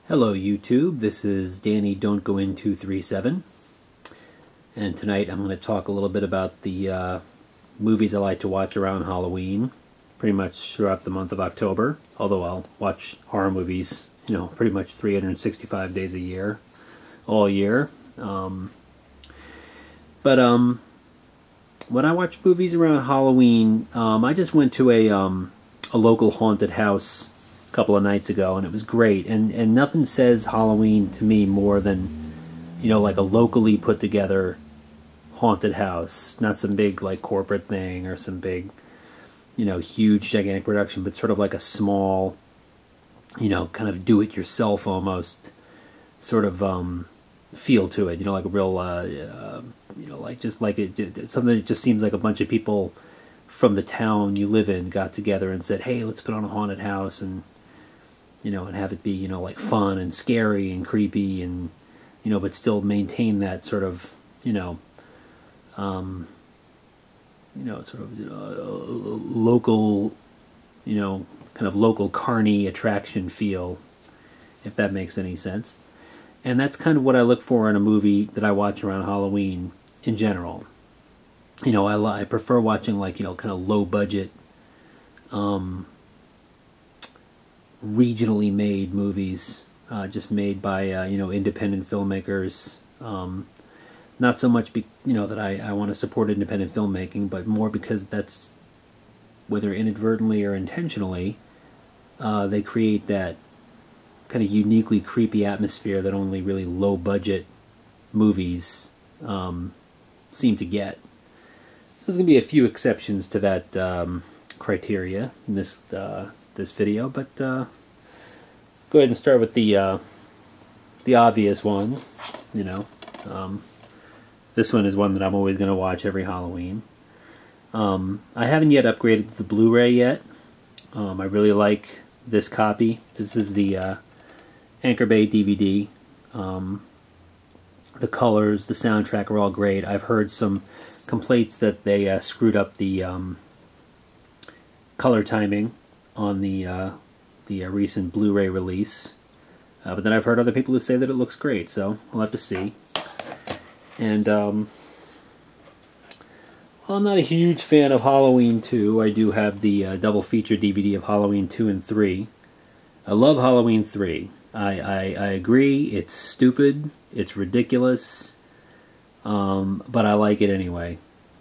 Hello YouTube, this is Danny Don't Go In 237, and tonight I'm going to talk a little bit about the movies I like to watch around Halloween, pretty much throughout the month of October, although I'll watch horror movies, pretty much 365 days a year, all year. But when I watch movies around Halloween, I just went to a local haunted house a couple of nights ago, and it was great. And nothing says Halloween to me more than, like a locally put together haunted house. Not some big like corporate thing or some big, huge gigantic production, but sort of like a small, kind of do it yourself almost sort of feel to it. Like a real, like just like something that just seems like a bunch of people from the town you live in got together and said, hey, let's put on a haunted house and and have it be, like fun and scary and creepy and, but still maintain that sort of, local, kind of local carny attraction feel, if that makes any sense. And that's kind of what I look for in a movie that I watch around Halloween in general. I prefer watching like, kind of low budget, regionally made movies, just made by independent filmmakers. Not so much that I want to support independent filmmaking, but more because that's, whether inadvertently or intentionally, they create that kind of uniquely creepy atmosphere that only really low budget movies seem to get. So there's going to be a few exceptions to that criteria in this video, but go ahead and start with the obvious one. This one is one that I'm always going to watch every Halloween. I haven't yet upgraded to the Blu-ray yet. I really like this copy. This is the Anchor Bay DVD. The colors, the soundtrack are all great. I've heard some complaints that they screwed up the color timing on the recent Blu-ray release, but then I've heard other people who say that it looks great, so we'll have to see. And while I'm not a huge fan of Halloween 2, I do have the double feature DVD of Halloween 2 and 3. I love Halloween 3. I agree, it's stupid, it's ridiculous, but I like it anyway.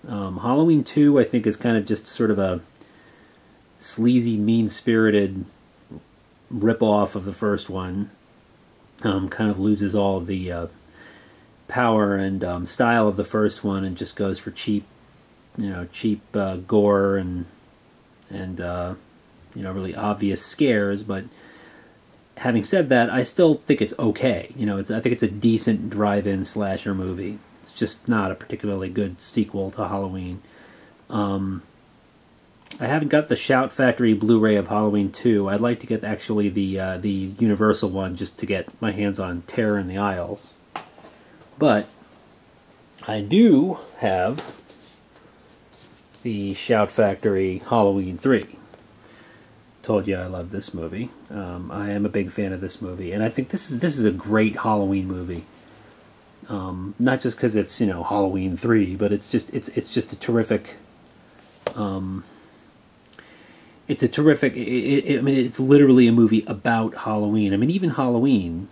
Halloween 2, I think, is kind of just sort of a sleazy, mean-spirited rip-off of the first one. Kind of loses all of the power and style of the first one and just goes for cheap, cheap gore and really obvious scares. But having said that, I still think it's okay. I think it's a decent drive-in slasher movie. It's just not a particularly good sequel to Halloween. I haven't got the Shout Factory Blu-ray of Halloween 2. I'd like to get actually the Universal one just to get my hands on Terror in the Aisles. But I do have the Shout Factory Halloween 3. Told you I love this movie. I am a big fan of this movie, and I think this is a great Halloween movie. Not just because it's Halloween 3, but it's just a terrific. It's a terrific. I mean, it's literally a movie about Halloween. I mean, even Halloween,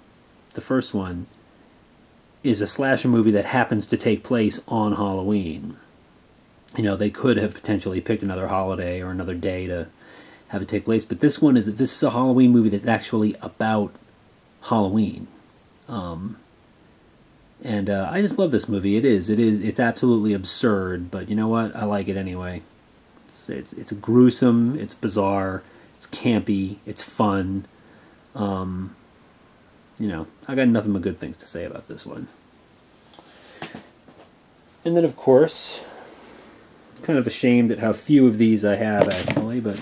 the first one, is a slasher movie that happens to take place on Halloween. They could have potentially picked another holiday or another day to have it take place, but this is a Halloween movie that's actually about Halloween. And I just love this movie. It's absolutely absurd, but you know what? I like it anyway. It's gruesome, it's bizarre, it's campy, it's fun. I got nothing but good things to say about this one. And then, of course, kind of ashamed at how few of these I have, actually, but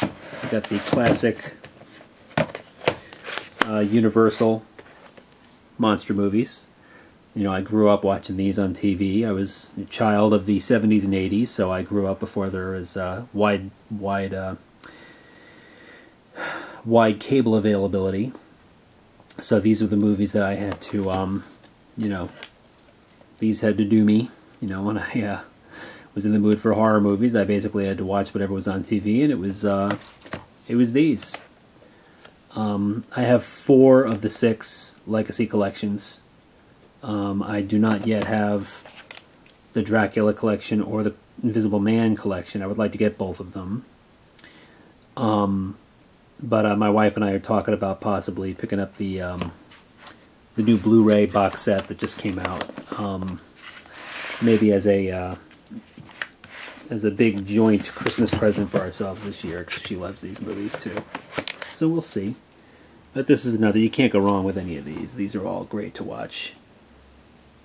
I got the classic Universal monster movies. I grew up watching these on TV. I was a child of the 70s and 80s, so I grew up before there was wide wide cable availability. So these are the movies that I had to, you know, these had to do me. You know, when I was in the mood for horror movies, I basically had to watch whatever was on TV, and it was these. I have 4 of the 6 Legacy collections. I do not yet have the Dracula collection or the Invisible Man collection. I would like to get both of them. But my wife and I are talking about possibly picking up the new Blu-ray box set that just came out. Maybe as a big joint Christmas present for ourselves this year, because she loves these movies too. So we'll see. But this is another, you can't go wrong with any of these. These are all great to watch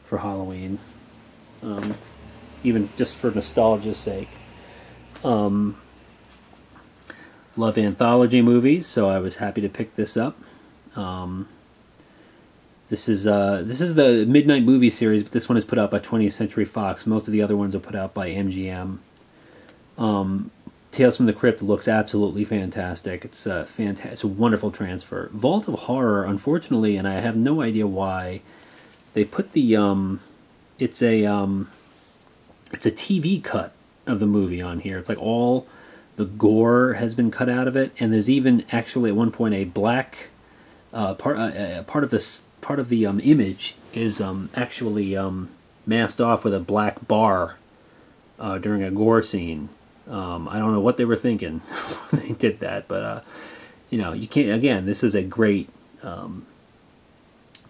for Halloween. Even just for nostalgia's sake. Love anthology movies, so I was happy to pick this up. This is the Midnight Movie series, but this one is put out by 20th Century Fox. Most of the other ones are put out by MGM. Tales from the Crypt looks absolutely fantastic. It's it's a wonderful transfer. Vault of Horror, unfortunately, and I have no idea why, they put the it's a TV cut of the movie on here. It's like all the gore has been cut out of it, and there's even actually at one point a black part of the image is actually masked off with a black bar during a gore scene. I don't know what they were thinking when they did that, but you know, you can't. Again, this is a great,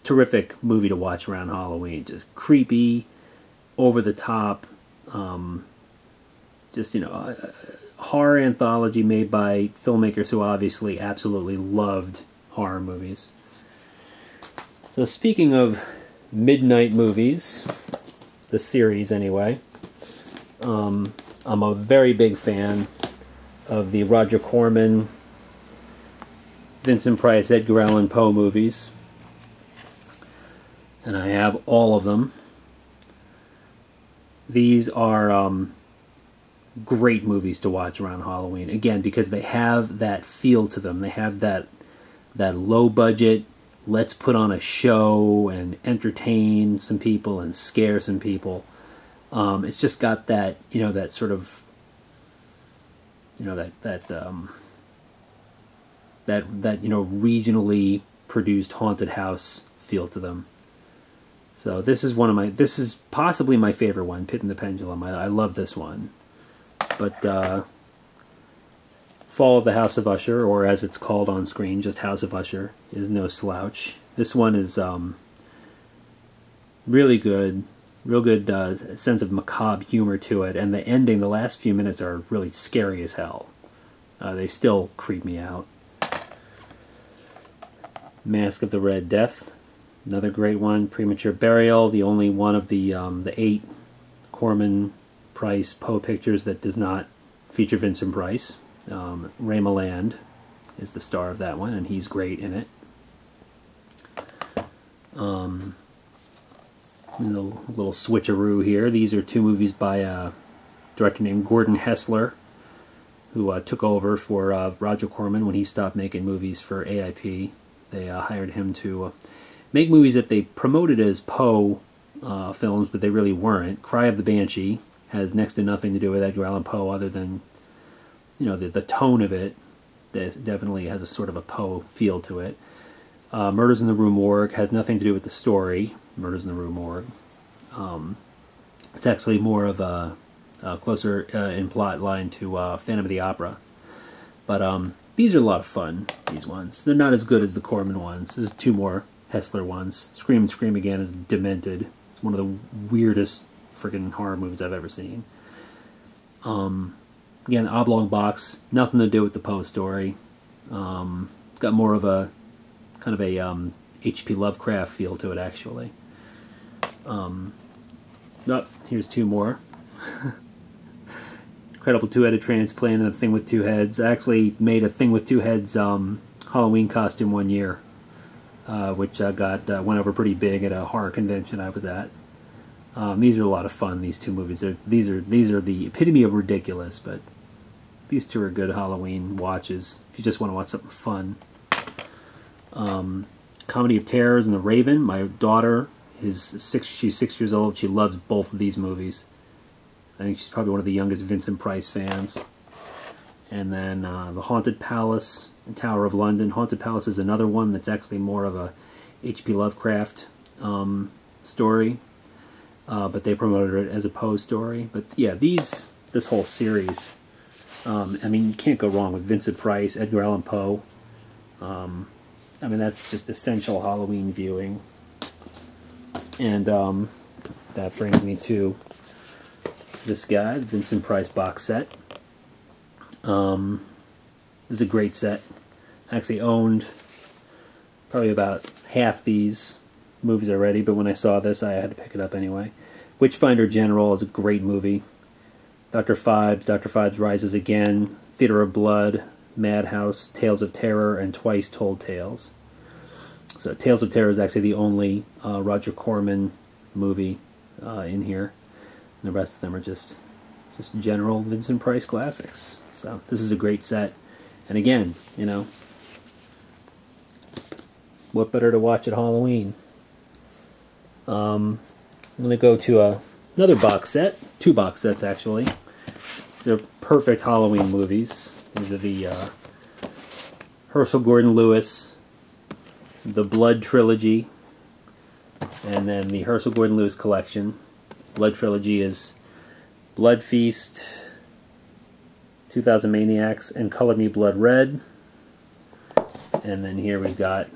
terrific movie to watch around Halloween. Just creepy, over the top, just, you know, horror anthology made by filmmakers who obviously absolutely loved horror movies. So speaking of midnight movies, the series anyway, I'm a very big fan of the Roger Corman, Vincent Price, Edgar Allan Poe movies, and I have all of them. These are great movies to watch around Halloween, again, because they have that feel to them. They have that low budget, let's put on a show and entertain some people and scare some people. It's just got that, you know, that sort of, you know, that you know, regionally produced haunted house feel to them. So this is possibly my favorite one, Pit and the Pendulum. I love this one. But Fall of the House of Usher, or as it's called on screen, just House of Usher, is no slouch. This one is really good, real good sense of macabre humor to it, and the ending, the last few minutes are really scary as hell. They still creep me out. Mask of the Red Death, another great one. Premature Burial, the only one of the 8 Corman, Price, Poe pictures that does not feature Vincent Price. Ray Milland is the star of that one, and he's great in it. A little switcheroo here. These are 2 movies by a director named Gordon Hessler, who took over for Roger Corman when he stopped making movies for AIP. They hired him to make movies that they promoted as Poe films, but they really weren't. Cry of the Banshee has next to nothing to do with Edgar Allan Poe, other than, you know, the tone of it. That definitely has a sort of a Poe feel to it. Murders in the Rue Morgue has nothing to do with the story. Murders in the Rue Morgue. It's actually more of a closer in plot line to Phantom of the Opera. But these are a lot of fun, these ones. They're not as good as the Corman ones. This is 2 more Hessler ones. Scream and Scream Again is demented. It's one of the weirdest freaking horror movies I've ever seen. Again, Oblong Box, nothing to do with the Poe story. It's got more of a kind of a H.P. Lovecraft feel to it, actually. Here's 2 more. Incredible Two-Headed Transplant and A Thing with Two Heads. I actually made A Thing with Two Heads Halloween costume one year, which went over pretty big at a horror convention I was at. These are a lot of fun. These 2 movies. These are the epitome of ridiculous, but These two are good Halloween watches if you just want to watch something fun. Comedy of Terrors and The Raven. My daughter she's 6 years old. She loves both of these movies. I think she's probably one of the youngest Vincent Price fans. And then The Haunted Palace and Tower of London. Haunted Palace is another one that's actually more of a H.P. Lovecraft story. But they promoted it as a Poe story. But yeah, this whole series, I mean, you can't go wrong with Vincent Price, Edgar Allan Poe. I mean, that's just essential Halloween viewing. And that brings me to this guy, the Vincent Price box set. This is a great set. I actually owned probably about half these movies already, but when I saw this, I had to pick it up anyway. Witchfinder General is a great movie. Dr. Phibes Rises Again, Theater of Blood, Madhouse, Tales of Terror, and Twice Told Tales. So Tales of Terror is actually the only Roger Corman movie in here. And the rest of them are just general Vincent Price classics. So this is a great set. And again, you know, what better to watch at Halloween? I'm going to go to another box set. 2 box sets, actually. They're perfect Halloween movies. These are the Herschel Gordon Lewis, the Blood Trilogy, and then the Herschel Gordon Lewis collection. Blood Trilogy is Blood Feast, 2000 Maniacs, and Color Me Blood Red. And then here we've got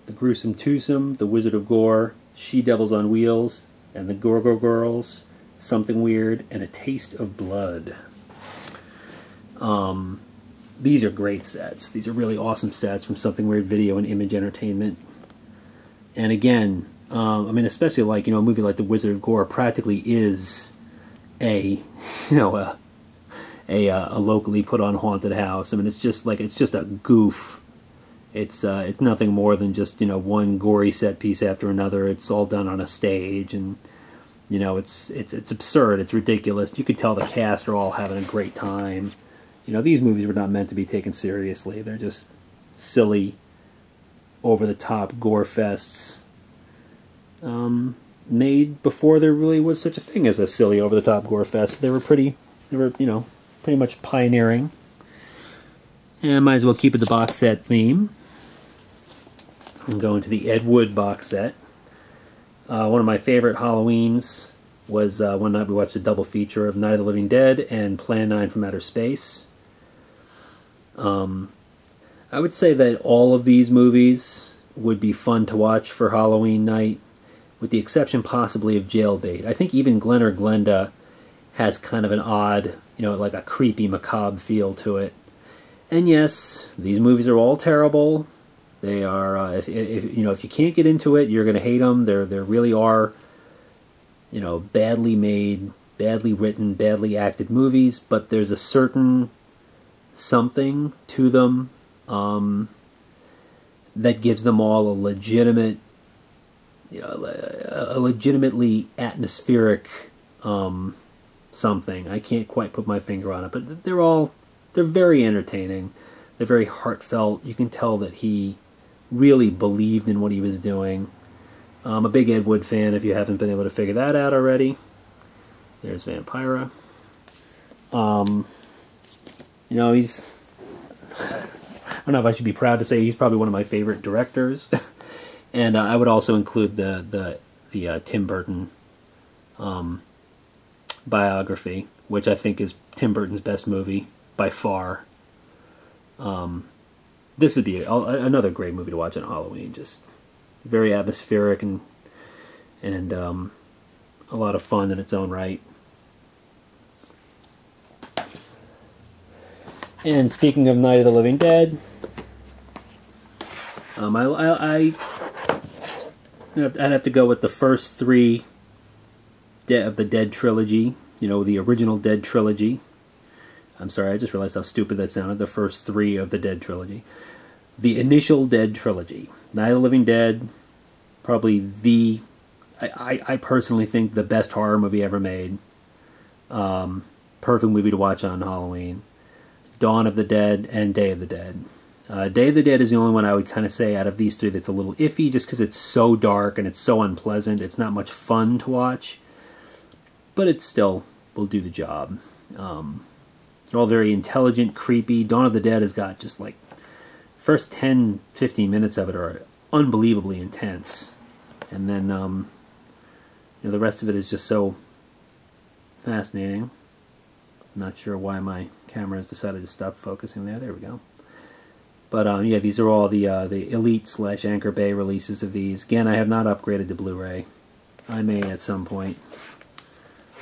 The Gruesome Twosome, The Wizard of Gore, She-Devils on Wheels, and The Gorgo Girls, Something Weird, and A Taste of Blood. These are great sets. These are really awesome sets from Something Weird Video and Image Entertainment. And again, I mean, especially like, you know, a movie like The Wizard of Gore practically is a locally put on haunted house. I mean, it's just a goof. It's nothing more than just, you know, one gory set piece after another. It's all done on a stage, and you know, it's absurd. It's ridiculous. You could tell the cast are all having a great time. You know, these movies were not meant to be taken seriously. They're just silly, over-the-top gore fests made before there really was such a thing as a silly, over-the-top gore fest. They were, you know, pretty much pioneering. And I might as well keep it the box set theme. I'm going to the Ed Wood box set. One of my favorite Halloweens was one night we watched a double feature of Night of the Living Dead and Plan 9 from Outer Space. I would say that all of these movies would be fun to watch for Halloween night, with the exception possibly of Jailbait. I think even Glen or Glenda has kind of an odd, you know, like a creepy, macabre feel to it. And yes, these movies are all terrible. They are, if you can't get into it, you're going to hate them. There really are, you know, badly made, badly written, badly acted movies, but there's a certain something to them that gives them all a legitimate, you know, a legitimately atmospheric something. I can't quite put my finger on it, but they're very entertaining. They're very heartfelt. You can tell that he really believed in what he was doing. I'm a big Ed Wood fan, if you haven't been able to figure that out already. There's Vampira. You know, he's... I don't know if I should be proud to say he's probably one of my favorite directors. And I would also include the Tim Burton biography, which I think is Tim Burton's best movie by far. This would be another great movie to watch on Halloween. Just very atmospheric and a lot of fun in its own right. And speaking of Night of the Living Dead, I'd have to go with the first 3 of the Dead trilogy. You know, the original Dead trilogy. I'm sorry, I just realized how stupid that sounded. The first 3 of the Dead trilogy. The initial Dead trilogy. Night of the Living Dead, probably I personally think the best horror movie ever made. Perfect movie to watch on Halloween. Dawn of the Dead, and Day of the Dead. Day of the Dead is the only one I would kind of say out of these three that's a little iffy, just because it's so dark and it's so unpleasant. It's not much fun to watch, but it still will do the job. They're all very intelligent, creepy. Dawn of the Dead has got just like, first 10, 15 minutes of it are unbelievably intense. And then, the rest of it is just so fascinating. I'm not sure why my camera has decided to stop focusing there. There we go. But yeah, these are all the Elite / Anchor Bay releases of these. Again, I have not upgraded to Blu-ray. I may at some point.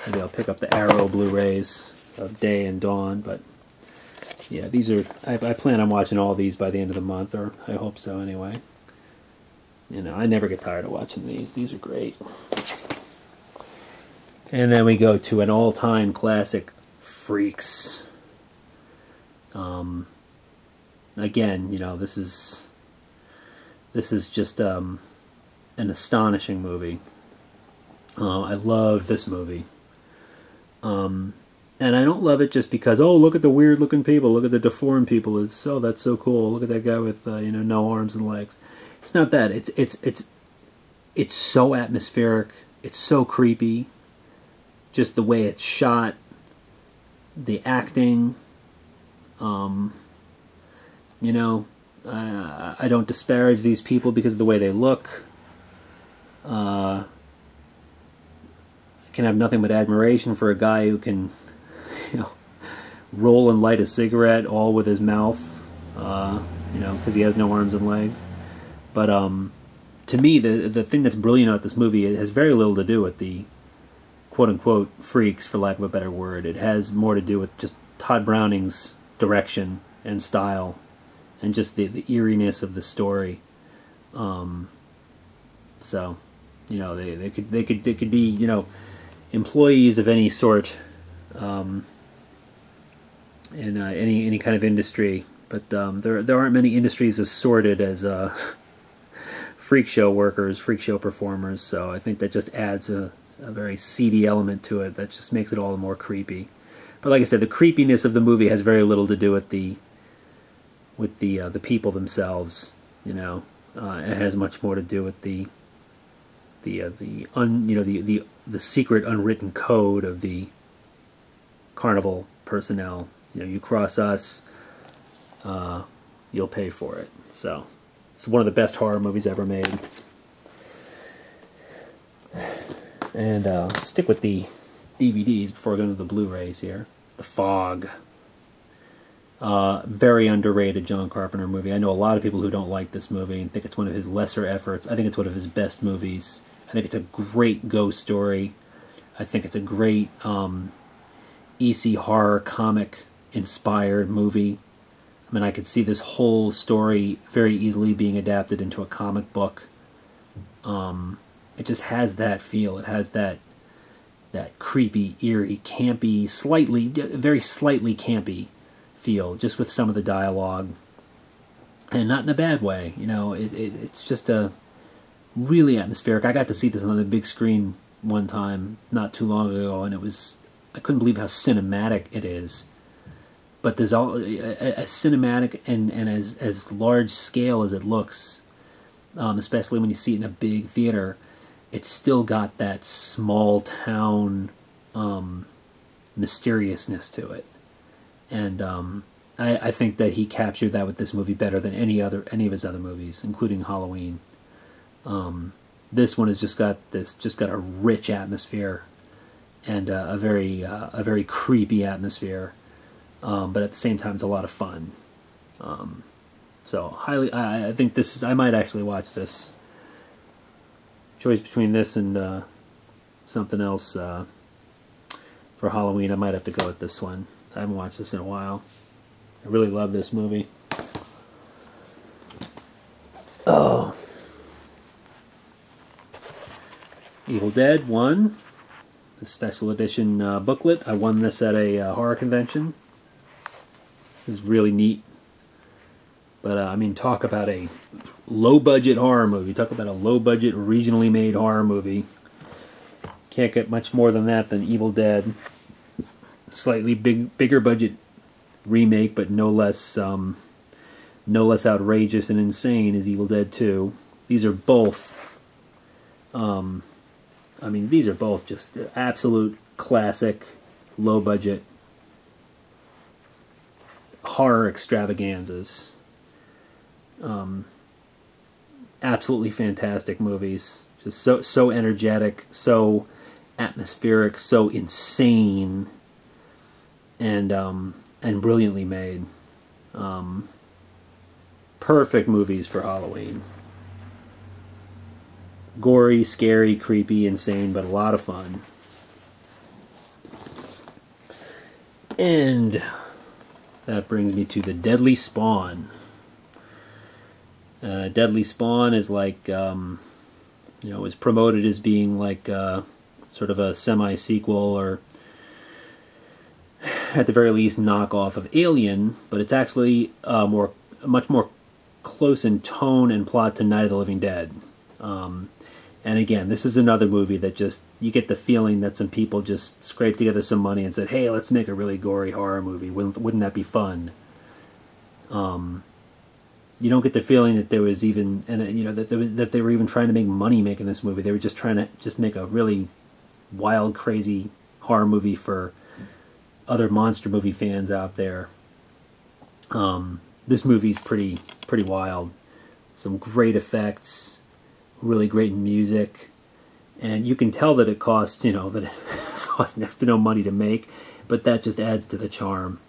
Maybe I'll pick up the Arrow Blu-rays of Day and Dawn. But yeah, these are. I plan on watching all these by the end of the month, or I hope so anyway. I never get tired of watching these. These are great. And then we go to an all-time classic, Freaks. Again, this is just an astonishing movie. I love this movie. And I don't love it just because, oh, look at the weird-looking people, look at the deformed people. That's so cool. Look at that guy with no arms and legs. It's not that. It's so atmospheric. It's so creepy. Just the way it's shot, the acting. I don't disparage these people because of the way they look. I can have nothing but admiration for a guy who can, roll and light a cigarette all with his mouth, because he has no arms and legs. But to me, the thing that's brilliant about this movie, it has very little to do with the quote-unquote freaks, for lack of a better word. It has more to do with just Todd Browning's direction and style, and just the eeriness of the story. So, they could be, employees of any sort, in any kind of industry, but there aren't many industries as sordid as freak show workers, freak show performers. So I think that just adds a very seedy element to it that just makes it all the more creepy. But like I said, the creepiness of the movie has very little to do with the people themselves. It has much more to do with the secret unwritten code of the carnival personnel. You cross us, you'll pay for it. So it's one of the best horror movies ever made. And stick with the DVDs before I go into the Blu-rays here. The Fog. Very underrated John Carpenter movie. I know a lot of people who don't like this movie and think it's one of his lesser efforts. I think it's one of his best movies. I think it's a great ghost story. I think it's a great EC horror comic inspired movie. I mean, I could see this whole story very easily being adapted into a comic book. It just has that feel. It has that creepy, eerie, campy, very slightly campy feel, just with some of the dialogue, and not in a bad way. It's just a really atmospheric. I got to see this on the big screen one time not too long ago, and I couldn't believe how cinematic it is. But there's all as cinematic and as large scale as it looks, especially when you see it in a big theater. It's still got that small town mysteriousness to it, and I think that he captured that with this movie better than any of his other movies, including Halloween. This one has just got a rich atmosphere and a very creepy atmosphere, but at the same time it's a lot of fun. So I think I might actually watch this. Choice between this and something else for Halloween. I might have to go with this one. I haven't watched this in a while. I really love this movie. Oh. Evil Dead 1. The special edition booklet. I won this at a horror convention. This is really neat. But, I mean, talk about a low-budget horror movie. Talk about a low-budget, regionally made horror movie. Can't get much more than that than Evil Dead. Slightly bigger budget remake, but no less outrageous and insane as Evil Dead 2. These are both, these are both just absolute classic, low budget horror extravaganzas. Absolutely fantastic movies. Just so energetic, so atmospheric, so insane, and brilliantly made. Perfect movies for Halloween. Gory, scary, creepy, insane, but a lot of fun. And that brings me to the Deadly Spawn. Deadly Spawn is like, was promoted as being like sort of a semi-sequel, or at the very least knockoff of Alien, but it's actually much more close in tone and plot to Night of the Living Dead. And again, this is another movie that just, you get the feeling that some people just scraped together some money and said, hey, let's make a really gory horror movie. Wouldn't that be fun? You don't get the feeling that there was even, that they were even trying to make money making this movie. They were just trying to make a really wild, crazy horror movie for other monster movie fans out there. This movie's pretty wild. Some great effects, really great music, and you can tell that it cost, that it cost next to no money to make, but that just adds to the charm.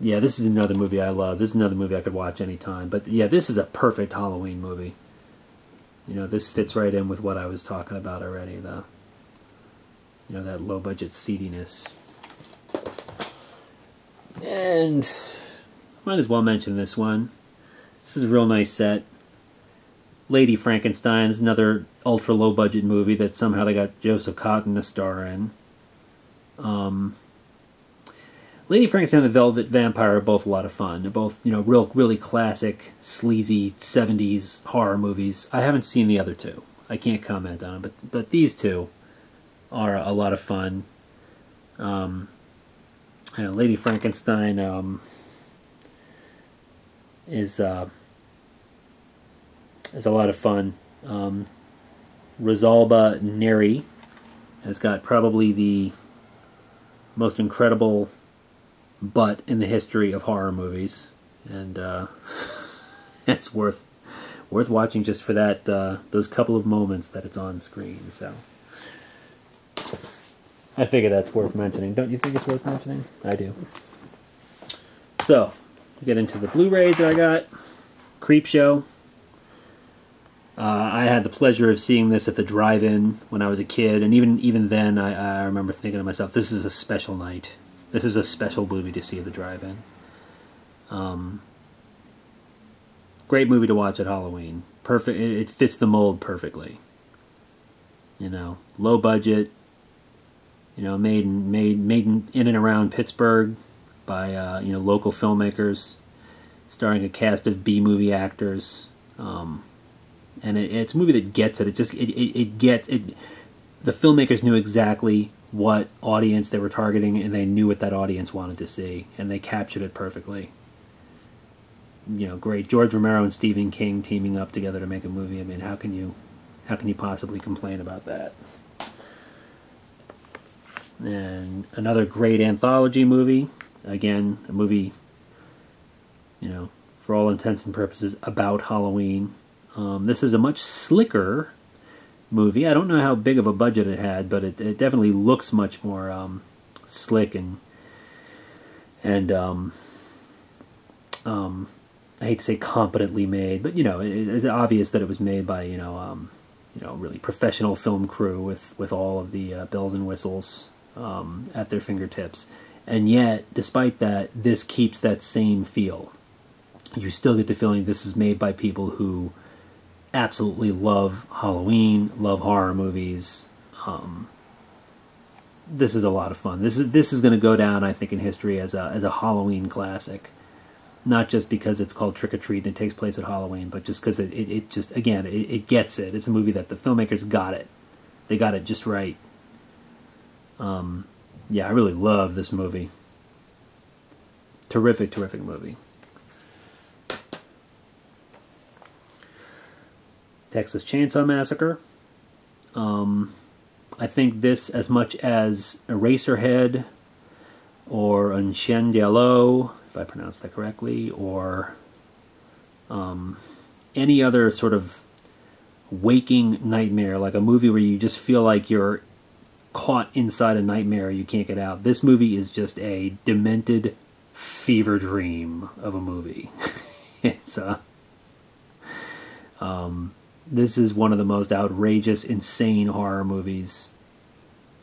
Yeah, this is another movie I love. This is another movie I could watch anytime. But yeah, this is a perfect Halloween movie. This fits right in with what I was talking about already. That low budget seediness. And might as well mention this one. This is a real nice set. Lady Frankenstein is another ultra low budget movie that somehow they got Joseph Cotten to star in. Lady Frankenstein and the Velvet Vampire are both a lot of fun. They're both, really classic, sleazy 70s horror movies. I haven't seen the other two. I can't comment on them, but these two are a lot of fun. Lady Frankenstein is a lot of fun. Rosalba Neri has got probably the most incredible butt in the history of horror movies, and it's worth watching just for that those couple of moments that it's on screen. So I figure that's worth mentioning. Don't you think it's worth mentioning? I do. So to get into the Blu-rays that I got, Creepshow. I had the pleasure of seeing this at the drive-in when I was a kid, and even then I remember thinking to myself, this is a special night. This is a special movie to see at the drive-in. Great movie to watch at Halloween. Perfect. It fits the mold perfectly. Low budget. Made in and around Pittsburgh by local filmmakers, starring a cast of B-movie actors. And it's a movie that gets it. It gets it. The filmmakers knew exactly what audience they were targeting, and they knew what that audience wanted to see, and they captured it perfectly. Great. George Romero and Stephen King teaming up together to make a movie. I mean, how can you possibly complain about that? And another great anthology movie. Again, a movie, for all intents and purposes, about Halloween. This is a much slicker movie. I don't know how big of a budget it had, but it definitely looks much more slick and I hate to say competently made, but it's obvious that it was made by really professional film crew with all of the bells and whistles at their fingertips. And yet, despite that, this keeps that same feel. You still get the feeling this is made by people who absolutely love Halloween, love horror movies. This is a lot of fun. This is going to go down, I think, in history as a Halloween classic. Not just because it's called Trick or Treat and it takes place at Halloween, but just because it just, again, it gets it. It's a movie that the filmmakers got it. They got it just right. Yeah, I really love this movie. Terrific, terrific movie. Texas Chainsaw Massacre. I think this, as much as Eraserhead or Un Chien Diallo, if I pronounced that correctly, or any other sort of waking nightmare, like a movie where you just feel like you're caught inside a nightmare you can't get out. This movie is just a demented fever dream of a movie. It's this is one of the most outrageous, insane horror movies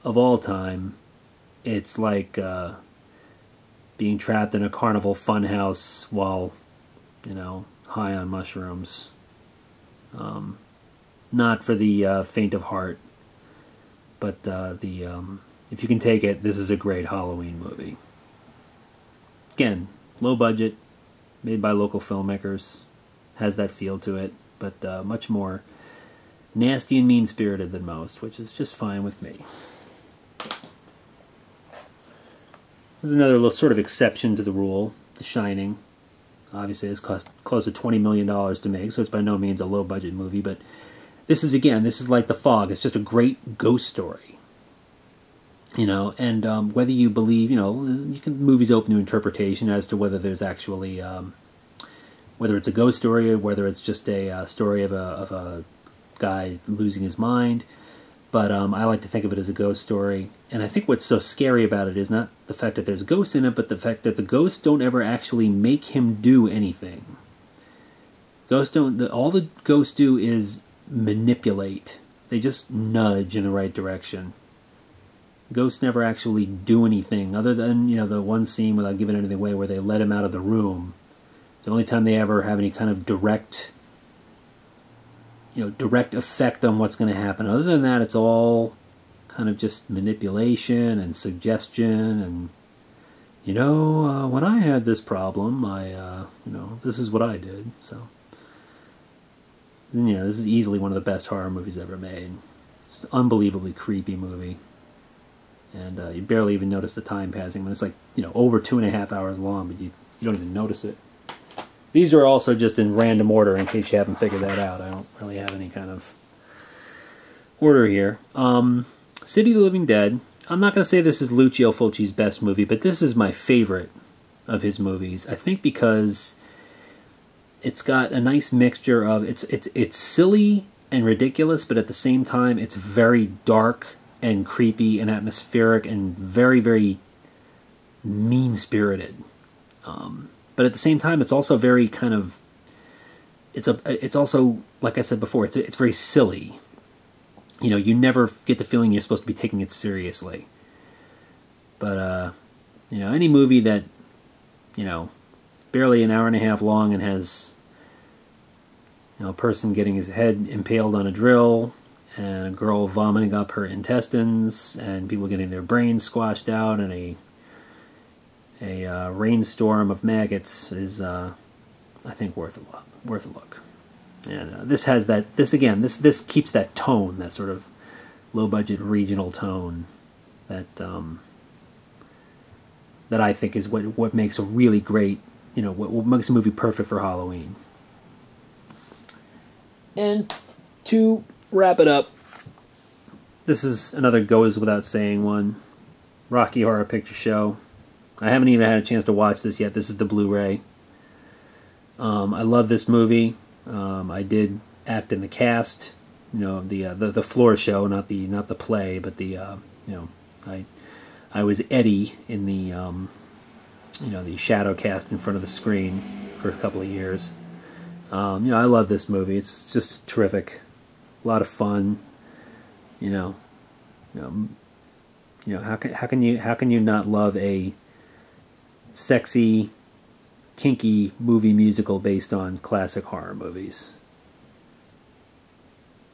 of all time. It's like being trapped in a carnival funhouse while, you know, high on mushrooms. Not for the faint of heart, but if you can take it, this is a great Halloween movie. Again, low budget, made by local filmmakers, has that feel to it, but much more nasty and mean-spirited than most, which is just fine with me. There's another little sort of exception to the rule, The Shining. Obviously, it's cost close to $20 million to make, so it's by no means a low-budget movie, but this is, again, this is like The Fog. It's just a great ghost story. You know, and whether you believe, you know, movies open to interpretation as to whether there's actually, whether it's a ghost story or whether it's just a story of a guy losing his mind. But I like to think of it as a ghost story. And I think what's so scary about it is not the fact that there's ghosts in it, but the fact that the ghosts don't ever actually make him do anything. Ghosts don't, all the ghosts do is manipulate. They just nudge in the right direction. Ghosts never actually do anything other than, you know, the one scene, without giving anything away, where they let him out of the room. It's the only time they ever have any kind of direct, you know, direct effect on what's going to happen. Other than that, it's all kind of just manipulation and suggestion and, you know, when I had this problem, you know, this is what I did. So, you know, this is easily one of the best horror movies ever made. It's an unbelievably creepy movie. And you barely even notice the time passing when it's like, you know, over 2.5 hours long, but you don't even notice it. These are also just in random order in case you haven't figured that out. I don't really have any kind of order here. City of the Living Dead. I'm not going to say this is Lucio Fulci's best movie, but this is my favorite of his movies. I think because it's got a nice mixture of, it's silly and ridiculous, but at the same time it's very dark and creepy and atmospheric and very, very mean-spirited. But at the same time, it's also very kind of, it's also, like I said before, it's very silly. You know, you never get the feeling you're supposed to be taking it seriously. But, you know, any movie that, you know, barely an hour and a half long and has, you know, a person getting his head impaled on a drill, and a girl vomiting up her intestines, and people getting their brains squashed out, and a rainstorm of maggots is, I think, worth a look. And this has that. This keeps that tone, that sort of low-budget regional tone that that I think is what makes a really great, you know, what makes a movie perfect for Halloween. And to wrap it up, this is another goes without saying one. Rocky Horror Picture Show. I haven't even had a chance to watch this yet. This is the Blu-ray. I love this movie. I did act in the cast. You know, the floor show, not the play, but the you know, I was Eddie in the you know, the shadow cast in front of the screen for a couple of years. You know, I love this movie. It's just terrific. A lot of fun. You know, how can you not love a sexy, kinky movie musical based on classic horror movies?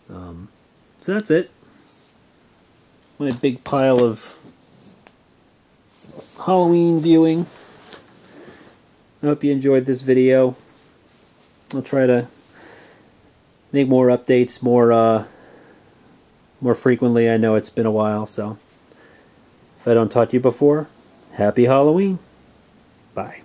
So that's it. My big pile of Halloween viewing. I hope you enjoyed this video. I'll try to make more updates more frequently. I know it's been a while, so if I don't talk to you before, happy Halloween. Bye.